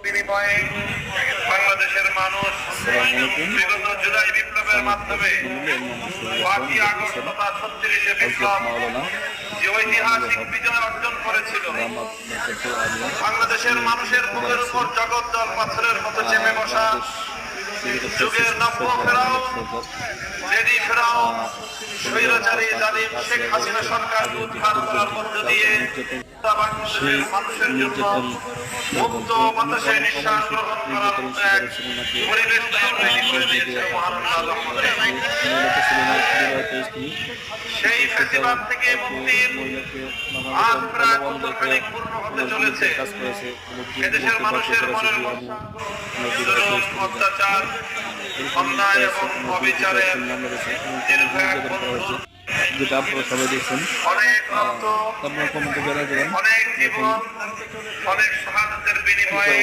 বিনিময়ে বাংলাদেশের মানুষ বিগত জুলাই বিপ্লবের মাধ্যমে ৫ই আগস্ট তথা ৩৬শে বিপ্লব যে ঐতিহাসিক বিজয় অর্জন করেছিল, বাংলাদেশের মানুষের মুখের উপর জগদ্দল পাথরের মতো চেপে বসা যুগের নব্য ফেরাও লেডি ফেরাও স্বৈরাচারী জালিম শেখ হাসিনা সরকারকে উৎখাত করার মধ্য দিয়ে বাংলাদেশের মানুষের জন্য মুক্ত বাতাসে নিঃশ্বাস গ্রহণ করার এক পরিবেশ তৈরি করে দিয়েছে মহান আল্লাহ। সেই ফেসিবাদ থেকে মুক্তির আজ প্রায় বছরখানেক পূর্ণ হতে চলেছে। এদেশের মানুষের মনের জুলুম, অত্যাচার, অন্যায় এবং অবিচারের দীর্ঘ এক বন্ধন, যেটা আপনারা সবাই দেখছেন, অনেক রক্ত, আপনারা কমেন্টে জানাবেন। অনেক জীবন, অনেক শাহাদাতের বিনিময়ে